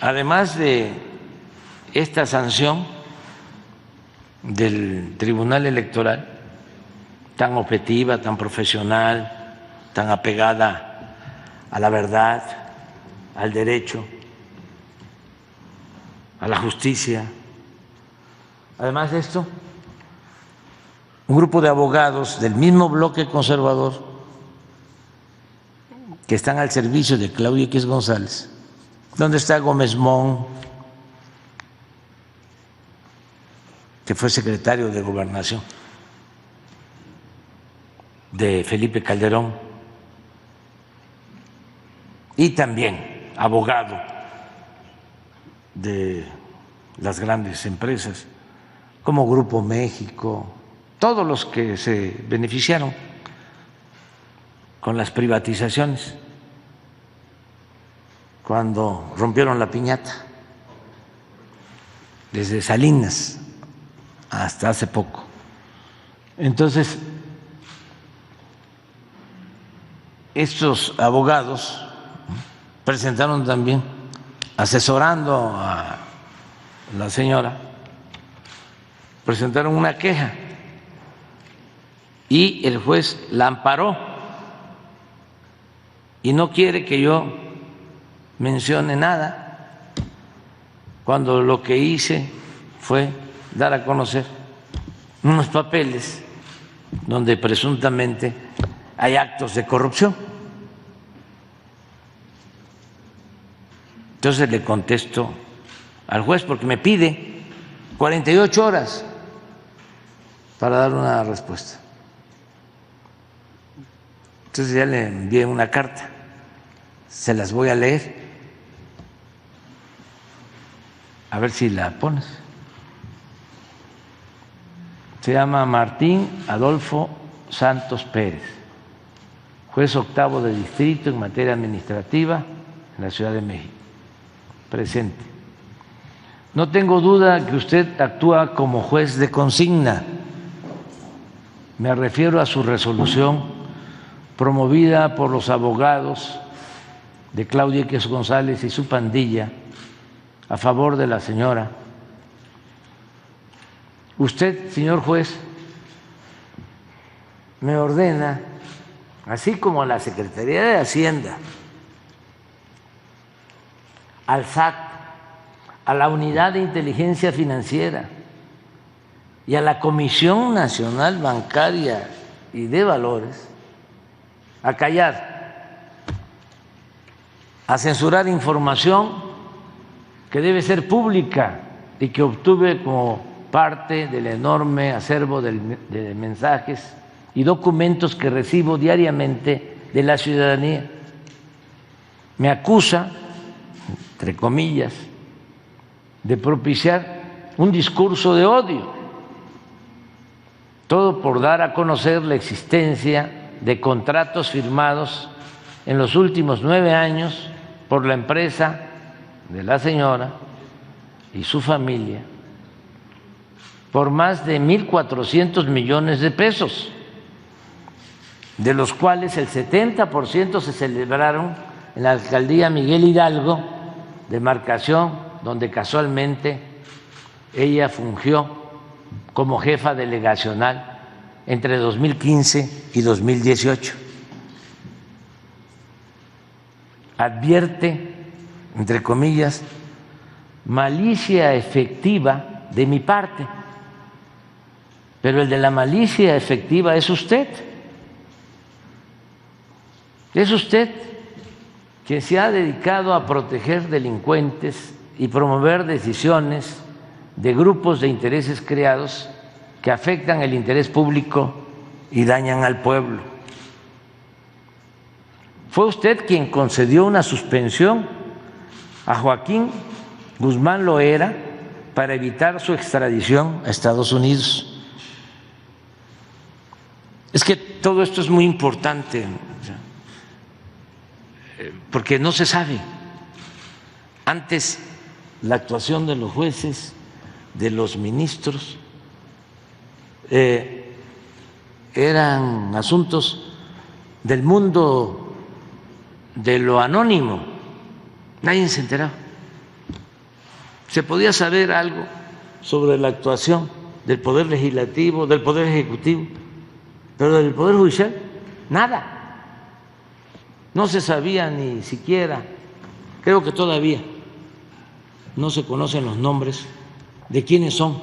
además de esta sanción del Tribunal Electoral, tan objetiva, tan profesional, tan apegada a la verdad, al derecho, a la justicia. Además de esto, un grupo de abogados del mismo bloque conservador que están al servicio de Claudia X González, donde está Gómez Mon, que fue secretario de Gobernación de Felipe Calderón, y también abogado de las grandes empresas como Grupo México, todos los que se beneficiaron con las privatizaciones cuando rompieron la piñata, desde Salinas hasta hace poco. Entonces, estos abogados presentaron también, asesorando a la señora, presentaron una queja y el juez la amparó y no quiere que yo mencione nada, cuando lo que hice fue dar a conocer unos papeles donde presuntamente hay actos de corrupción. Entonces le contesto al juez porque me pide 48 horas para dar una respuesta. Entonces ya le envié una carta, se las voy a leer, a ver si la pones. Se llama Martín Adolfo Santos Pérez, juez octavo de distrito en materia administrativa en la Ciudad de México. Presente. No tengo duda que usted actúa como juez de consigna. Me refiero a su resolución promovida por los abogados de Claudia X González y su pandilla a favor de la señora. Usted, señor juez, me ordena, así como a la Secretaría de Hacienda, al SAT, a la Unidad de Inteligencia Financiera y a la Comisión Nacional Bancaria y de Valores a callar, a censurar información que debe ser pública y que obtuve como parte del enorme acervo de mensajes y documentos que recibo diariamente de la ciudadanía. Me acusa, entre comillas, de propiciar un discurso de odio, todo por dar a conocer la existencia de contratos firmados en los últimos 9 años por la empresa de la señora y su familia por más de 1.400 millones de pesos, de los cuales el 70% se celebraron en la alcaldía Miguel Hidalgo, demarcación donde casualmente ella fungió como jefa delegacional entre 2015 y 2018. Advierte, entre comillas, malicia efectiva de mi parte, pero el de la malicia efectiva es usted. Es usted quien se ha dedicado a proteger delincuentes y promover decisiones de grupos de intereses creados que afectan el interés público y dañan al pueblo. Fue usted quien concedió una suspensión a Joaquín Guzmán Loera para evitar su extradición a Estados Unidos. Es que todo esto es muy importante, porque no se sabe. Antes la actuación de los jueces, de los ministros, eran asuntos del mundo de lo anónimo, nadie se enteraba. se podía saber algo sobre la actuación del Poder Legislativo, del Poder Ejecutivo, pero del Poder Judicial, nada. No se sabía ni siquiera, creo que todavía no se conocen los nombres de quiénes son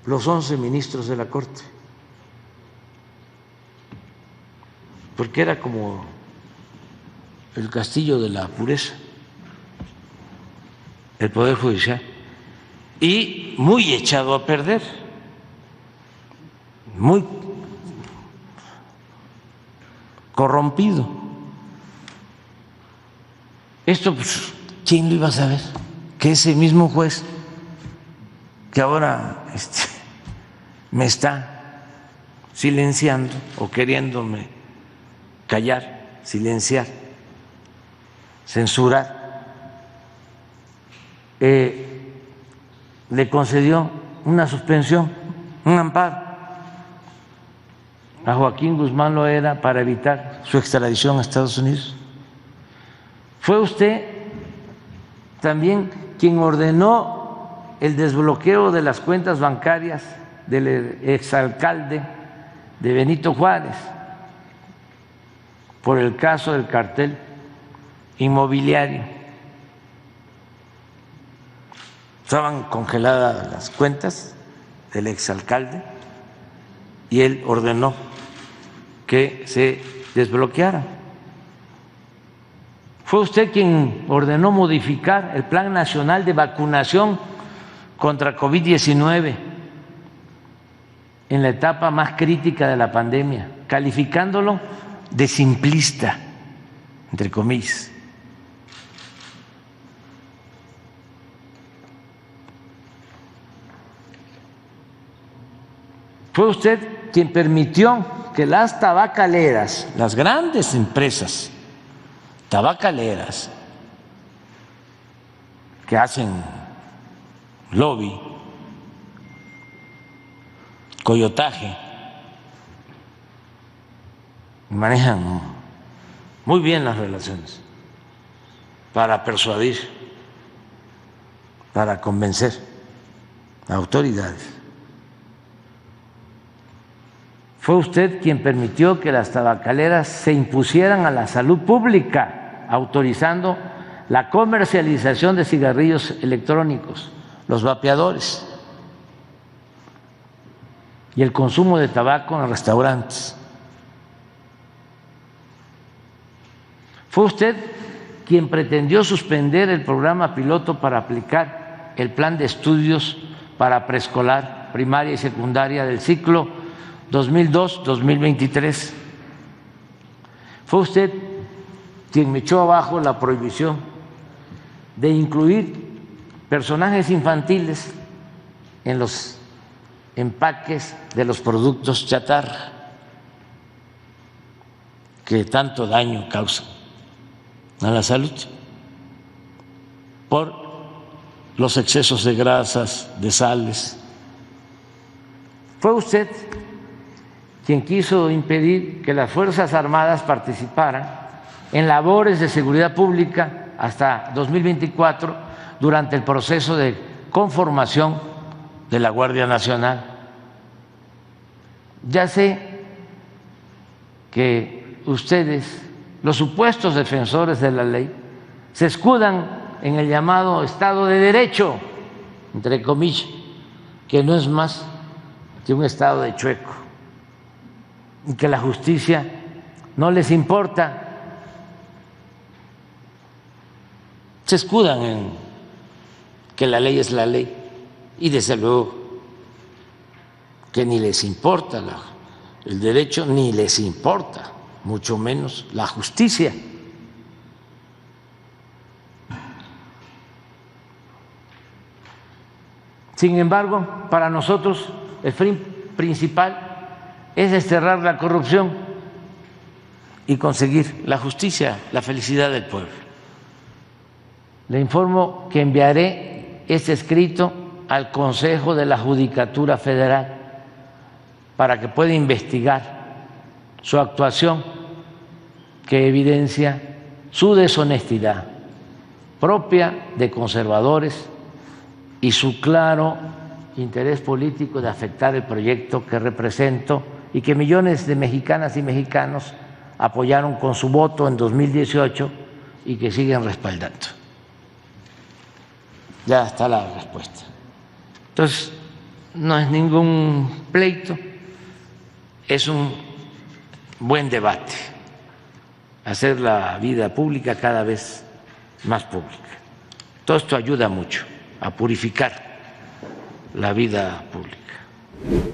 los 11 ministros de la Corte, porque era como el castillo de la pureza, el Poder Judicial, y muy echado a perder, muy corrompido. Esto, pues, ¿quién lo iba a saber? Que ese mismo juez que ahora me está silenciando o queriéndome callar, silenciar, censurar, le concedió una suspensión, un amparo a Joaquín Guzmán Loera para evitar su extradición a Estados Unidos. Fue usted también quien ordenó el desbloqueo de las cuentas bancarias del exalcalde de Benito Juárez por el caso del cartel inmobiliario. Estaban congeladas las cuentas del exalcalde y él ordenó que se desbloquearan. Fue usted quien ordenó modificar el Plan Nacional de Vacunación contra COVID-19 en la etapa más crítica de la pandemia, calificándolo de simplista, entre comillas. Fue usted quien permitió que las tabacaleras, las grandes empresas tabacaleras que hacen lobby, coyotaje, manejan muy bien las relaciones para persuadir, para convencer a autoridades. Fue usted quien permitió que las tabacaleras se impusieran a la salud pública, autorizando la comercialización de cigarrillos electrónicos, los vapeadores, y el consumo de tabaco en restaurantes. Fue usted quien pretendió suspender el programa piloto para aplicar el plan de estudios para preescolar, primaria y secundaria del ciclo 2002-2023. Fue usted quien me echó abajo la prohibición de incluir personajes infantiles en los empaques de los productos chatarra que tanto daño causan a la salud por los excesos de grasas, de sales. Fue usted quien quiso impedir que las Fuerzas Armadas participaran en labores de seguridad pública hasta 2024 durante el proceso de conformación de la Guardia Nacional. Ya sé que ustedes, los supuestos defensores de la ley, se escudan en el llamado Estado de Derecho, entre comillas, que no es más que un Estado de chueco, y que la justicia no les importa. Se escudan en que la ley es la ley y desde luego que ni les importa el derecho, ni les importa, mucho menos la justicia. Sin embargo, para nosotros el fin principal es desterrar la corrupción y conseguir la justicia, la felicidad del pueblo. Le informo que enviaré este escrito al Consejo de la Judicatura Federal para que pueda investigar su actuación, que evidencia su deshonestidad propia de conservadores y su claro interés político de afectar el proyecto que represento y que millones de mexicanas y mexicanos apoyaron con su voto en 2018 y que siguen respaldando. Ya está la respuesta. Entonces, no es ningún pleito, es un buen debate, hacer la vida pública cada vez más pública. Todo esto ayuda mucho a purificar la vida pública.